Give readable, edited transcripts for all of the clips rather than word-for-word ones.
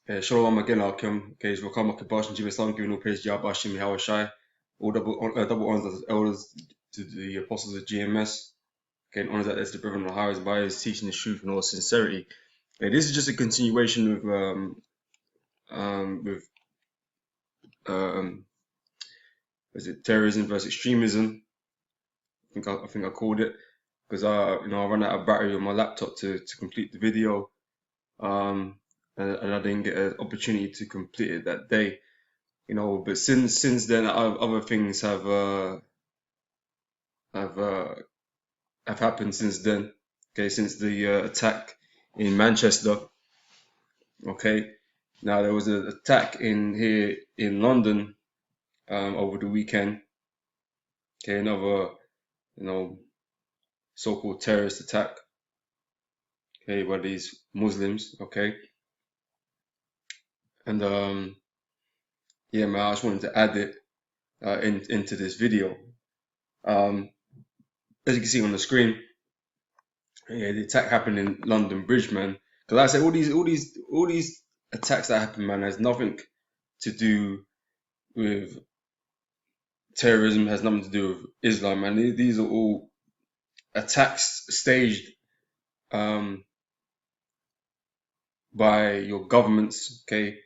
Shalom again, Alkim. Okay, it's Wakam Akibash and GMS giving all praise to Yahweh Hashem Yahweh Shai. All double honors as elders to the apostles of GMS. Okay, and honors that as the brethren of the highest by his teaching the truth in all sincerity. Okay, this is just a continuation with is it terrorism versus extremism? I think I called it because I ran out of battery on my laptop to complete the video. And I didn't get an opportunity to complete it that day, but since then other things have happened since then. Okay, since the attack in Manchester. Okay, now there was an attack here in London over the weekend. Okay, another so-called terrorist attack. Okay, by these Muslims. Okay. And yeah, man, I just wanted to add it into this video. As you can see on the screen, yeah, the attack happened in London Bridge, man. Because like I said, all these attacks that happen, man, has nothing to do with terrorism. Has nothing to do with Islam, man. These are all attacks staged by your governments, okay,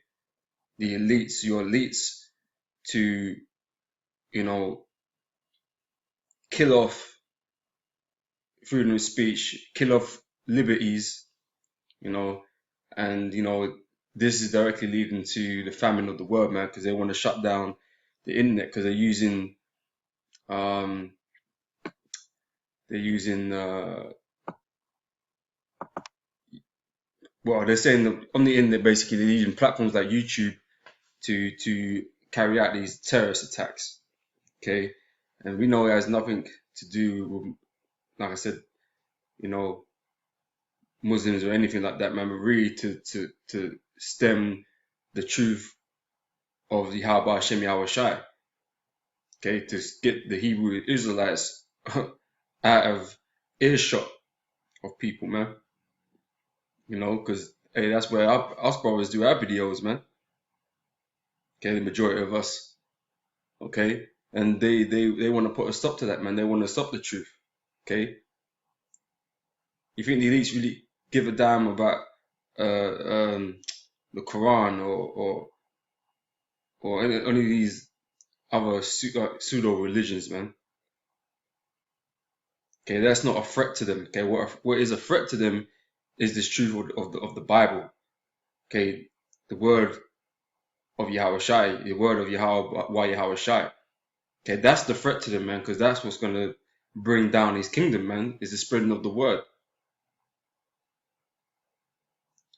the elites, your elites, to kill off freedom of speech, kill off liberties, and this is directly leading to the famine of the world, man, because they want to shut down the internet because they're using well, they're saying that on the internet, basically they're using platforms like YouTube to carry out these terrorist attacks. Okay, and we know it has nothing to do with, like I said, Muslims or anything like that, man, but really to stem the truth of the Yahweh Hashem Yahweh Shai. Okay, to get the Hebrew Israelites out of earshot of people, man. Because hey, that's where us brothers do our videos, man. Okay, the majority of us. Okay, and they want to put a stop to that, man. They want to stop the truth. Okay, you think the elites really give a damn about the Quran or any of these other pseudo religions, man? Okay, that's not a threat to them. Okay, what is a threat to them is this truth of the Bible. Okay, the word of Yahweh Shai, the word of Yahweh Shai. Okay, that's the threat to them, man, because that's what's going to bring down his kingdom, man, is the spreading of the word.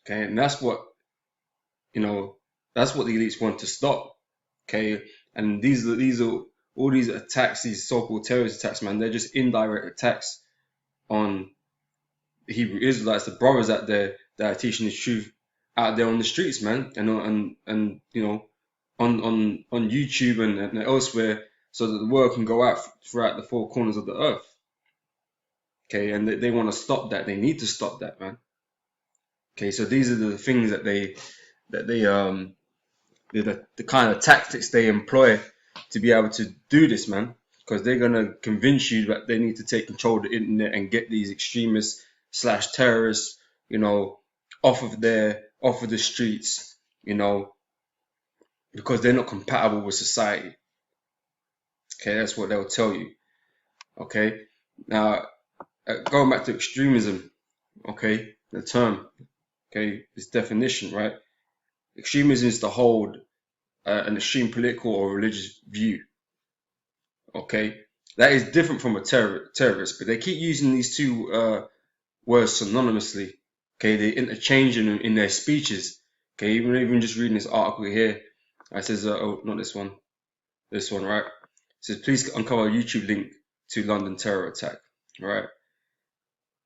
Okay, and that's what that's what the elites want to stop. Okay, and these are all these attacks, these so-called terrorist attacks, man. They're just indirect attacks on the Hebrew Israelites, the brothers out there that are teaching the truth out there on the streets, man, and on YouTube and elsewhere, so that the word can go out throughout the four corners of the earth. Okay, and they want to stop that. They need to stop that, man. Okay, so these are the things that the kind of tactics they employ to be able to do this, man, because they're gonna convince you that they need to take control of the internet and get these extremists / terrorists, off of the streets, because they're not compatible with society. Okay, that's what they'll tell you. Okay, now going back to extremism, okay, the term, okay, this definition, right? Extremism is to hold an extreme political or religious view. Okay, that is different from a terrorist, but they keep using these two words synonymously. Okay, they interchange them in their speeches. Okay, even just reading this article here, it says, oh, not this one, right? It says, please uncover a YouTube link to London terror attack, right?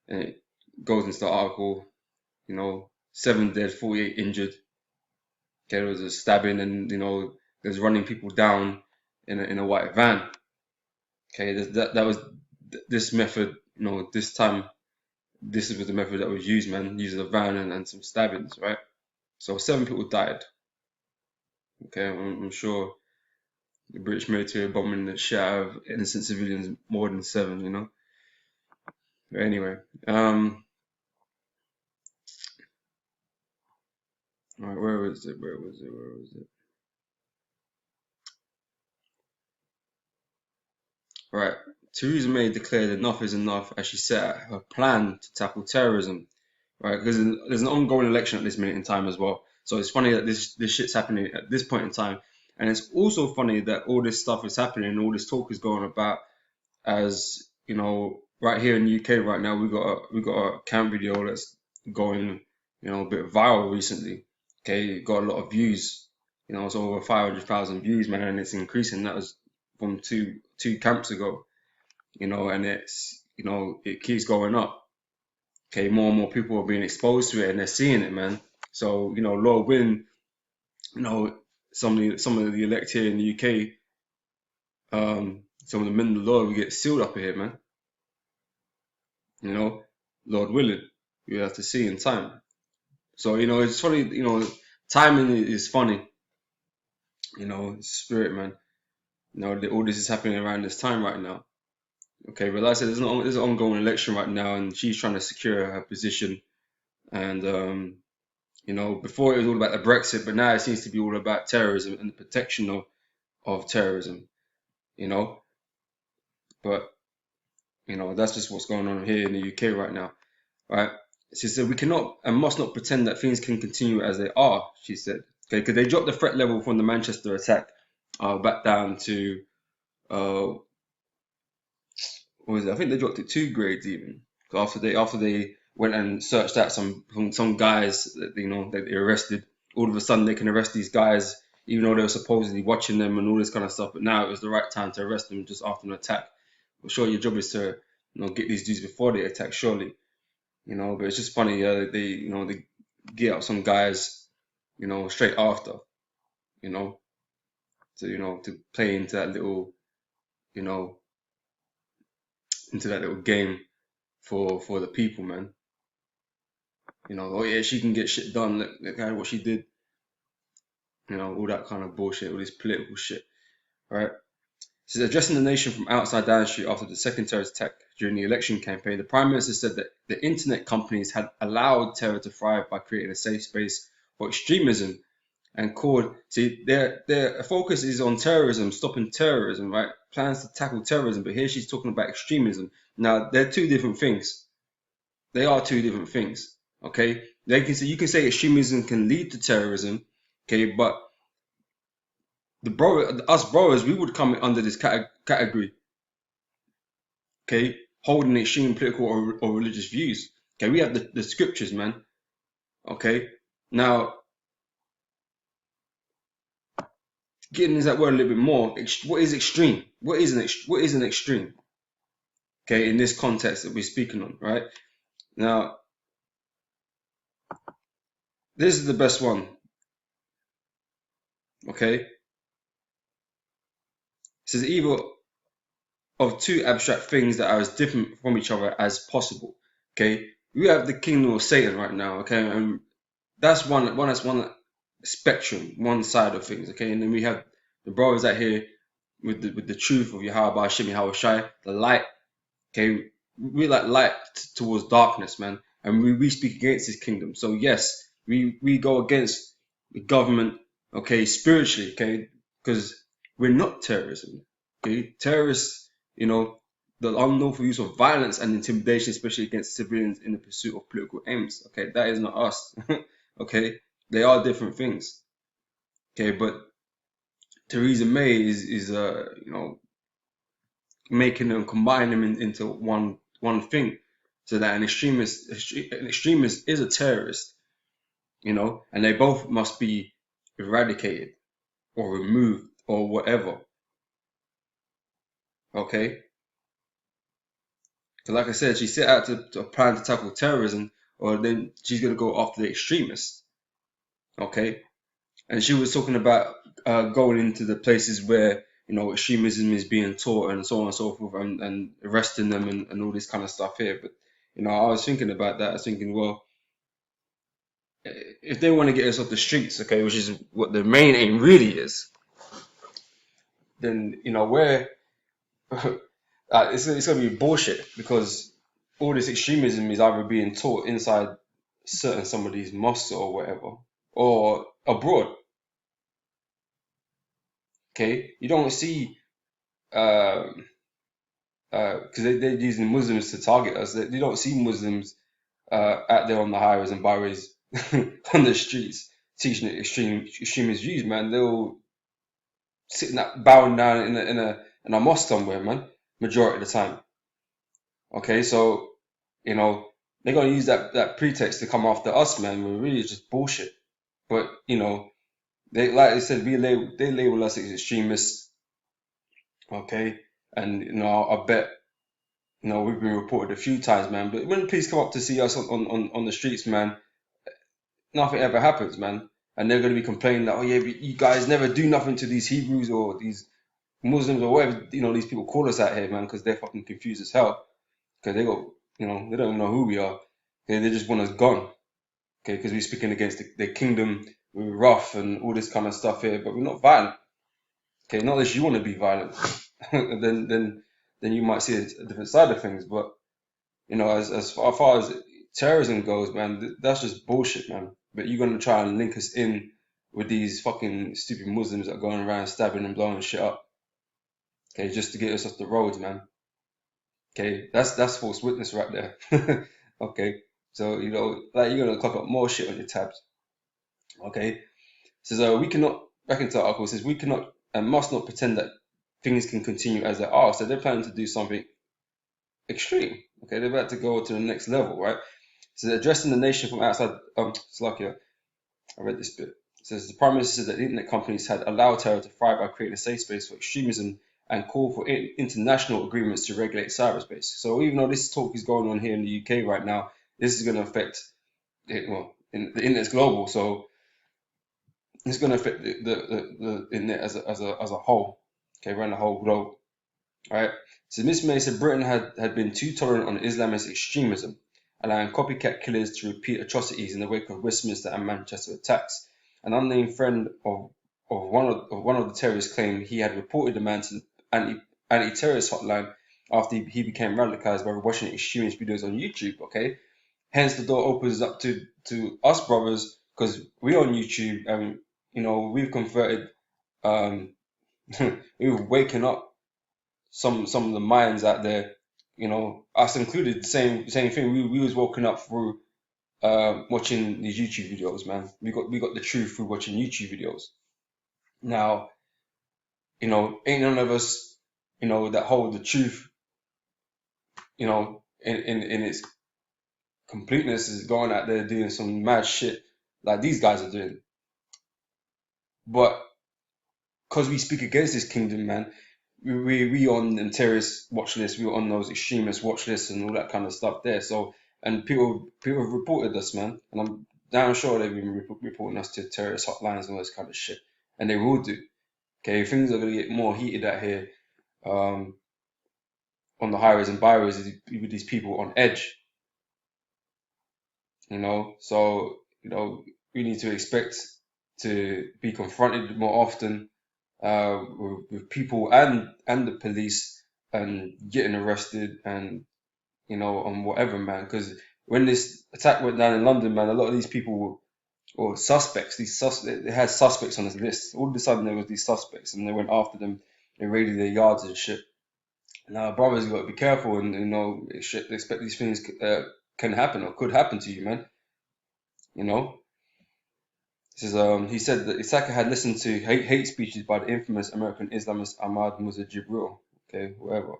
And it goes into the article, 7 dead, 48 injured. Okay, there was a stabbing and, there's running people down in a white van. Okay, that was this method, this time, this was the method that was used, man, using a van and some stabbings, right? So 7 people died. Okay, I'm sure the British military are bombing the shit out of innocent civilians, more than 7, you know. But anyway, alright, where was it? Right, Theresa May declared enough is enough as she set out her plan to tackle terrorism. Right, because there's an ongoing election at this minute in time as well. So it's funny that this shit's happening at this point in time, and it's also funny that all this stuff is happening and all this talk is going about. As you know, right here in the UK right now, we got a camp video that's going, you know, a bit viral recently. Okay, it got a lot of views. You know, it's over 500,000 views, man, and it's increasing. That was from two camps ago. You know, and it's, you know, it keeps going up. Okay, more and more people are being exposed to it and they're seeing it, man. So, you know, Lord willing, you know, some of the elect here in the UK, some of the men of the Lord will get sealed up here, man. You know, Lord willing, we have to see in time. So, you know, it's funny, you know, timing is funny. You know, spirit, man. You know, all this is happening around this time right now. Okay, but like I said, there's an ongoing election right now, and she's trying to secure her position. And you know, before it was all about the Brexit, but now it seems to be all about terrorism and the protection of terrorism. You know, but you know, that's just what's going on here in the UK right now, right? She said we cannot and must not pretend that things can continue as they are. She said, okay, because they dropped the threat level from the Manchester attack back down to what was it? I think they dropped it 2 grades even. After they went and searched out some guys that, you know, that they arrested, all of a sudden they can arrest these guys even though they were supposedly watching them and all this kind of stuff. But now it was the right time to arrest them just after an attack. I'm sure your job is to, you know, get these dudes before they attack, surely. You know, but it's just funny, they get out some guys, you know, straight after, you know, to play into that little, you know, into that little game for the people, man. You know, oh yeah, she can get shit done. Look at what she did. You know, all that kind of bullshit, all this political shit, right? She's addressing the nation from outside Downing Street after the second terrorist attack during the election campaign. The Prime Minister said that the internet companies had allowed terror to thrive by creating a safe space for extremism, and called, see, their focus is on terrorism, stopping terrorism, right? Plans to tackle terrorism, but here she's talking about extremism. Now, they're 2 different things. They are 2 different things, okay? You can say extremism can lead to terrorism, okay, but us brothers, we would come under this category, okay, holding extreme political or religious views. Okay, we have the scriptures, man. Okay, now getting into that word a little bit more. What is extreme? What is an extreme? Okay, in this context that we're speaking on, right? Now, this is the best one. Okay, it says either of 2 abstract things that are as different from each other as possible. Okay, we have the kingdom of Satan right now. Okay, and that's one spectrum, one side of things. Okay, and then we have the brothers out here with the truth of Yahweh Hashem Yahweh Shai, the light. Okay, we like light towards darkness, man, and we speak against his kingdom. So yes, we go against the government, okay, spiritually, okay, because we're not terrorism. Okay, terrorists, you know, the unlawful use of violence and intimidation, especially against civilians in the pursuit of political aims. Okay, that is not us. Okay, they are different things. Okay, but Theresa May is you know, making them, combine them into one thing, so that an extremist is a terrorist, you know, and they both must be eradicated or removed or whatever. Okay, so like I said, she set out to plan to tackle terrorism, or then she's gonna go after the extremists. Okay, and she was talking about going into the places where, you know, extremism is being taught and so on and so forth, and arresting them and all this kind of stuff here. But, you know, I was thinking about that. I was thinking, well, if they want to get us off the streets, okay, which is what the main aim really is, then, you know, we're it's gonna be bullshit, because all this extremism is either being taught inside some of these mosques or whatever, or abroad. Okay, you don't see because they're using Muslims to target us. You don't see Muslims out there on the highways and byways on the streets teaching extremist views, man. They'll sitting up bowing down in a mosque somewhere, man, majority of the time. Okay, so, you know, they're gonna use that pretext to come after us, man. We're really just bullshit. But, you know, they, like I said, they label us as extremists. Okay, and, you know, I bet, you know, we've been reported a few times, man. But when the police come up to see us on the streets, man, nothing ever happens, man. And they're going to be complaining that, oh yeah, but you guys never do nothing to these Hebrews or these Muslims or whatever, you know, these people call us out here, man, because they're fucking confused as hell. Because they got, you know, they don't even know who we are. Okay, they just want us gone. Okay, because we're speaking against the kingdom, we're rough and all this kind of stuff here, but we're not violent. Okay, not unless you want to be violent, then you might see a different side of things. But, you know, as far as terrorism goes, man, that's just bullshit, man. But you're gonna try and link us in with these fucking stupid Muslims that are going around stabbing and blowing shit up. Okay, just to get us off the roads, man. Okay, that's false witness right there. Okay, so, you know, like, you're gonna cock up more shit on your tabs. Okay, it says we cannot, back into the article, it says we cannot and must not pretend that things can continue as they are. So they're planning to do something extreme. Okay, they're about to go to the next level, right? So addressing the nation from outside, Slovakia, I read this bit. It says the Prime Minister said that internet companies had allowed terror to thrive by creating a safe space for extremism and call for international agreements to regulate cyberspace. So even though this talk is going on here in the UK right now, this is going to affect it. Well, the internet's global, so it's going to affect the internet as a whole. Okay, around the whole globe. All right. So Miss May said Britain had been too tolerant on Islamist extremism, allowing copycat killers to repeat atrocities in the wake of Westminster and Manchester attacks. An unnamed friend of one of the terrorists claimed he had reported the man to the anti-terrorist hotline after he became radicalized by watching extremist videos on YouTube. Okay, hence the door opens up to us brothers, because we're on YouTube and, you know, we've converted, we've waken up some of the minds out there, you know, us included. Same thing. We was woken up through watching these YouTube videos, man. We got the truth through watching YouTube videos. Now, you know, ain't none of us, you know, that hold the truth, you know, in its completeness is going out there doing some mad shit like these guys are doing. But because we speak against this kingdom, man, we on the terrorist watch list, we were on those extremist watch lists and all that kind of stuff there. So, and people have reported us, man, and I'm damn sure they've been reporting us to terrorist hotlines and all this kind of shit, and they will do. Okay, things are gonna get more heated out here, on the highways and byways with these people on edge. You know, so, you know, we need to expect to be confronted more often with people and the police, and getting arrested and, you know, on whatever, man. Because when this attack went down in London, man, a lot of these people or suspects, they had suspects on this list. All of a sudden there was these suspects and they went after them, they raided their yards and shit. Now, brothers, you got to be careful, and, you know, expect these things can happen or could happen to you, man. You know. This is, he said that Isaka had listened to hate speeches by the infamous American Islamist Ahmad Musa Jibril, okay, whoever.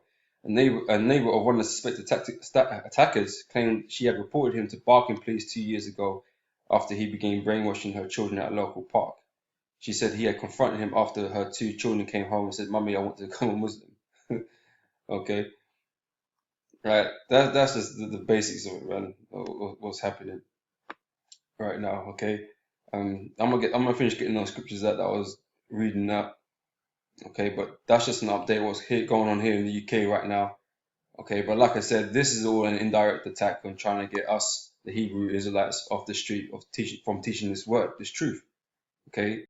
A neighbor of one of the suspected attackers claimed she had reported him to Barking police 2 years ago after he began brainwashing her children at a local park. She said he had confronted him after her 2 children came home and said, "Mummy, I want to become a Muslim." Okay, right. That's just the basics of it, man. What's happening right now? Okay. I'm gonna finish getting those scriptures that I was reading out. Okay, but that's just an update what's going on here in the UK right now. Okay, but like I said, this is all an indirect attack on trying to get us, the Hebrew Israelites off the street from teaching this word, this truth. Okay,